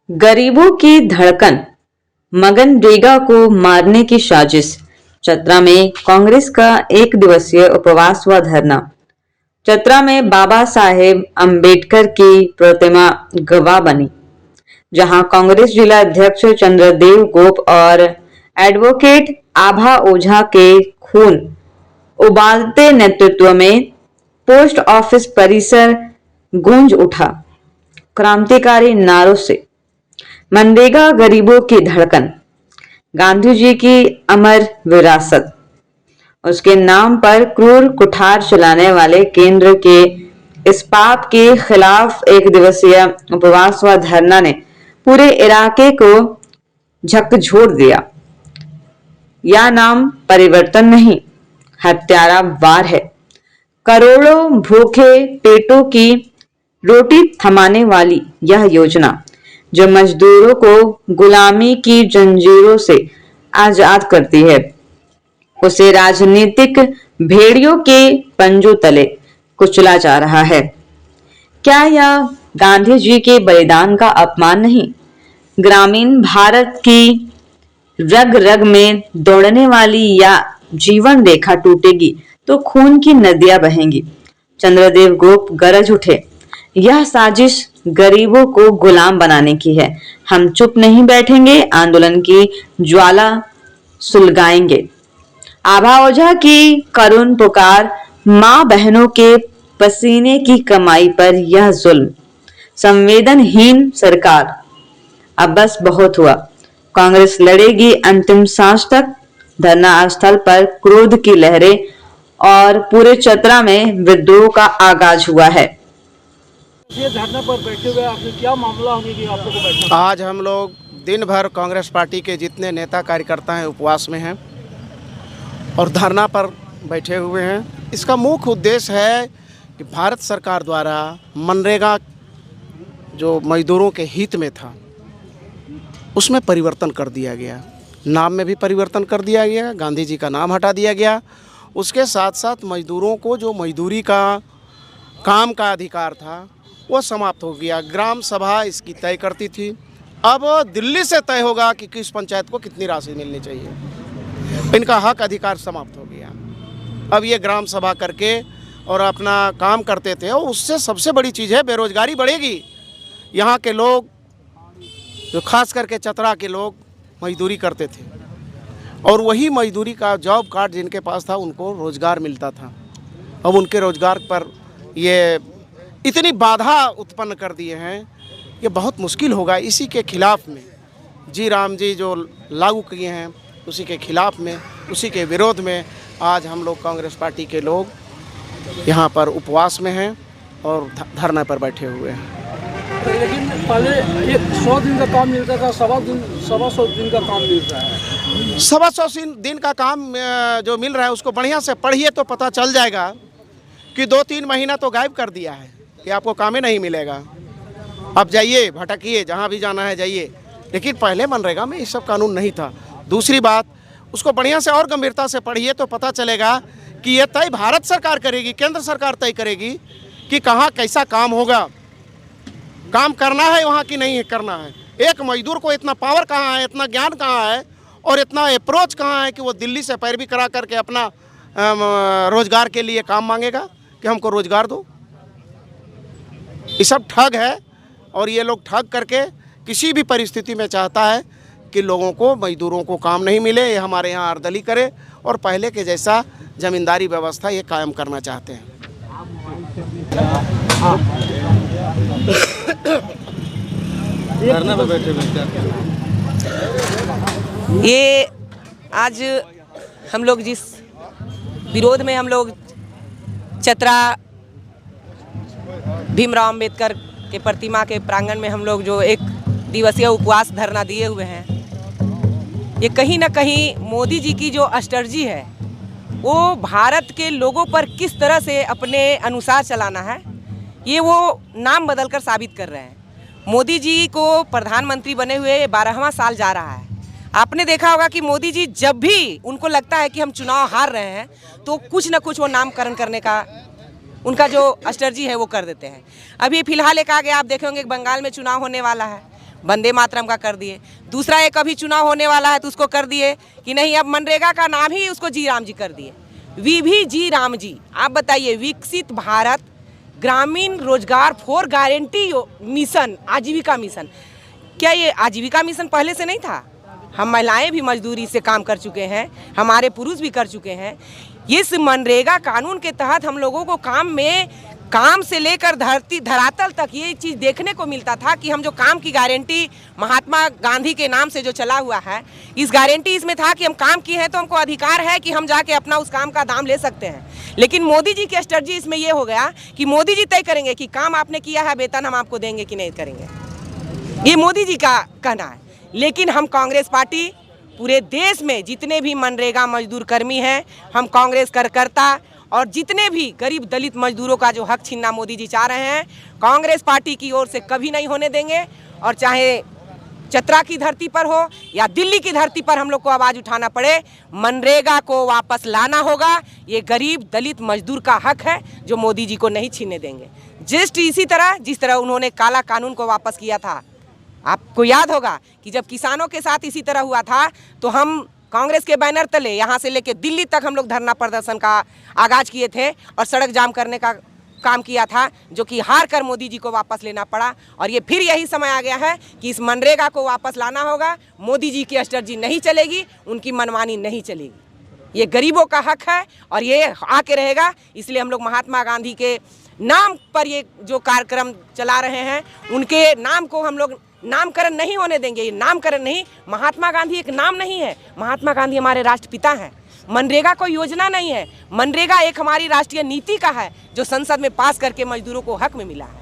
गरीबों की धड़कन, मनरेगा को मारने की साजिश। चतरा में कांग्रेस का एक दिवसीय उपवास व धरना। चतरा में बाबा साहेब अंबेडकर की प्रतिमा गवाह बनी, जहां कांग्रेस जिला अध्यक्ष चंद्रदेव गोप और एडवोकेट आभा ओझा के खून उबालते नेतृत्व में पोस्ट ऑफिस परिसर गूंज उठा क्रांतिकारी नारों से। मनरेगा गरीबों की धड़कन, गांधी जी की अमर विरासत। उसके नाम पर क्रूर कुठार चलाने वाले केंद्र के इस पाप के खिलाफ एक दिवसीय उपवास व धरना ने पूरे इलाके को झकझोर दिया। यह नाम परिवर्तन नहीं, हत्यारा वार है। करोड़ों भूखे पेटों की रोटी थमाने वाली यह योजना, जो मजदूरों को गुलामी की जंजीरों से आजाद करती है, उसे राजनीतिक भेड़ियों के पंजों तले कुचला जा रहा है। क्या यह गांधी जी के बलिदान का अपमान नहीं? ग्रामीण भारत की रग रग में दौड़ने वाली या जीवन रेखा टूटेगी तो खून की नदियां बहेंगी। चंद्रदेव गोप गरज उठे, यह साजिश गरीबों को गुलाम बनाने की है। हम चुप नहीं बैठेंगे, आंदोलन की ज्वाला सुलगाएंगे। आभा ओझा की करुण पुकार, मां बहनों के पसीने की कमाई पर यह जुल्म। संवेदनहीन सरकार, अब बस बहुत हुआ। कांग्रेस लड़ेगी अंतिम सांस तक। धरना स्थल पर क्रोध की लहरें और पूरे चतरा में विद्रोह का आगाज हुआ है। ये धरने पर बैठे हुए आपने क्या मामला होने की आप लोगों को बैठना? आज हम लोग दिन भर कांग्रेस पार्टी के जितने नेता कार्यकर्ता हैं उपवास में हैं और धरना पर बैठे हुए हैं। इसका मुख्य उद्देश्य है कि भारत सरकार द्वारा मनरेगा जो मजदूरों के हित में था, उसमें परिवर्तन कर दिया गया। नाम में भी परिवर्तन कर दिया गया, गांधी जी का नाम हटा दिया गया। उसके साथ साथ मजदूरों को जो मजदूरी का काम का अधिकार था वो समाप्त हो गया। ग्राम सभा इसकी तय करती थी, अब दिल्ली से तय होगा कि किस पंचायत को कितनी राशि मिलनी चाहिए। इनका हक अधिकार समाप्त हो गया। अब ये ग्राम सभा करके और अपना काम करते थे, और उससे सबसे बड़ी चीज़ है बेरोजगारी बढ़ेगी। यहाँ के लोग जो खास करके चतरा के लोग मजदूरी करते थे और वही मजदूरी का जॉब कार्ड जिनके पास था उनको रोज़गार मिलता था। अब उनके रोज़गार पर ये इतनी बाधा उत्पन्न कर दिए हैं, ये बहुत मुश्किल होगा। इसी के खिलाफ में जी राम जी जो लागू किए हैं, उसी के खिलाफ में, उसी के विरोध में आज हम लोग कांग्रेस पार्टी के लोग यहाँ पर उपवास में हैं और धरना पर बैठे हुए हैं। लेकिन पहले 100 दिन का काम मिलता था, 100 दिन का काम मिल रहा है। 100 दिन का काम जो मिल रहा है उसको बढ़िया से पढ़िए तो पता चल जाएगा कि 2-3 महीना तो गायब कर दिया है कि आपको काम ही नहीं मिलेगा। अब जाइए, भटकिए, जहाँ भी जाना है जाइए। लेकिन पहले मनरेगा में ये सब कानून नहीं था। दूसरी बात, उसको बढ़िया से और गंभीरता से पढ़िए तो पता चलेगा कि ये तय भारत सरकार करेगी, केंद्र सरकार तय करेगी कि कहाँ कैसा काम होगा, काम करना है वहाँ की नहीं करना है। एक मजदूर को इतना पावर कहाँ है, इतना ज्ञान कहाँ है और इतना अप्रोच कहाँ है कि वो दिल्ली से पैरवी करा करके अपना रोजगार के लिए काम मांगेगा कि हमको रोजगार दो। ये सब ठग है और ये लोग ठग करके किसी भी परिस्थिति में चाहता है कि लोगों को, मजदूरों को काम नहीं मिले। ये हमारे यहाँ अर्दली करे और पहले के जैसा जमींदारी व्यवस्था ये कायम करना चाहते हैं। ये आज हम लोग जिस विरोध में हम लोग चतरा भीमराव अंबेडकर के प्रतिमा के प्रांगण में हम लोग जो एक दिवसीय उपवास धरना दिए हुए हैं, ये कहीं ना कहीं मोदी जी की जो स्ट्रैटेजी है वो भारत के लोगों पर किस तरह से अपने अनुसार चलाना है, ये वो नाम बदलकर साबित कर रहे हैं। मोदी जी को प्रधानमंत्री बने हुए 12वां साल जा रहा है। आपने देखा होगा कि मोदी जी जब भी उनको लगता है कि हम चुनाव हार रहे हैं तो कुछ ना कुछ वो नामकरण करने का उनका जो स्ट्रैटेजी है वो कर देते हैं। अभी फिलहाल एक आगे आप देखेंगे बंगाल में चुनाव होने वाला है, वंदे मातरम का कर दिए। दूसरा एक अभी चुनाव होने वाला है तो उसको कर दिए कि नहीं, अब मनरेगा का नाम ही उसको जी राम जी कर दिए। वी जी राम जी। आप बताइए, विकसित भारत ग्रामीण रोजगार फॉर गारंटी मिशन, आजीविका मिशन, क्या ये आजीविका मिशन पहले से नहीं था? हम महिलाएं भी मजदूरी से काम कर चुके हैं, हमारे पुरुष भी कर चुके हैं। इस मनरेगा कानून के तहत हम लोगों को काम से लेकर धरातल तक ये चीज़ देखने को मिलता था कि हम जो काम की गारंटी महात्मा गांधी के नाम से जो चला हुआ है, इस गारंटी इसमें था कि हम काम किए हैं तो हमको अधिकार है कि हम जाके अपना उस काम का दाम ले सकते हैं। लेकिन मोदी जी की स्ट्रेटजी इसमें ये हो गया कि मोदी जी तय करेंगे कि काम आपने किया है, वेतन हम आपको देंगे कि नहीं करेंगे। ये मोदी जी का कहना है। लेकिन हम कांग्रेस पार्टी पूरे देश में जितने भी मनरेगा मजदूर कर्मी हैं, हम कांग्रेस कार्यकर्ता और जितने भी गरीब दलित मजदूरों का जो हक छीनना मोदी जी चाह रहे हैं, कांग्रेस पार्टी की ओर से कभी नहीं होने देंगे। और चाहे चतरा की धरती पर हो या दिल्ली की धरती पर हम लोग को आवाज़ उठाना पड़े, मनरेगा को वापस लाना होगा। ये गरीब दलित मजदूर का हक है जो मोदी जी को नहीं छीनने देंगे। जिस तरह उन्होंने काला कानून को वापस किया था, आपको याद होगा कि जब किसानों के साथ इसी तरह हुआ था तो हम कांग्रेस के बैनर तले यहाँ से लेके दिल्ली तक हम लोग धरना प्रदर्शन का आगाज किए थे और सड़क जाम करने का काम किया था, जो कि हार कर मोदी जी को वापस लेना पड़ा। और ये फिर यही समय आ गया है कि इस मनरेगा को वापस लाना होगा। मोदी जी की स्ट्रेटजी नहीं चलेगी, उनकी मनमानी नहीं चलेगी। ये गरीबों का हक है और ये आके रहेगा। इसलिए हम लोग महात्मा गांधी के नाम पर ये जो कार्यक्रम चला रहे हैं, उनके नाम को हम लोग नामकरण नहीं होने देंगे। ये नामकरण नहीं, महात्मा गांधी एक नाम नहीं है, महात्मा गांधी हमारे राष्ट्रपिता हैं। मनरेगा कोई योजना नहीं है, मनरेगा एक हमारी राष्ट्रीय नीति का है जो संसद में पास करके मजदूरों को हक में मिला है।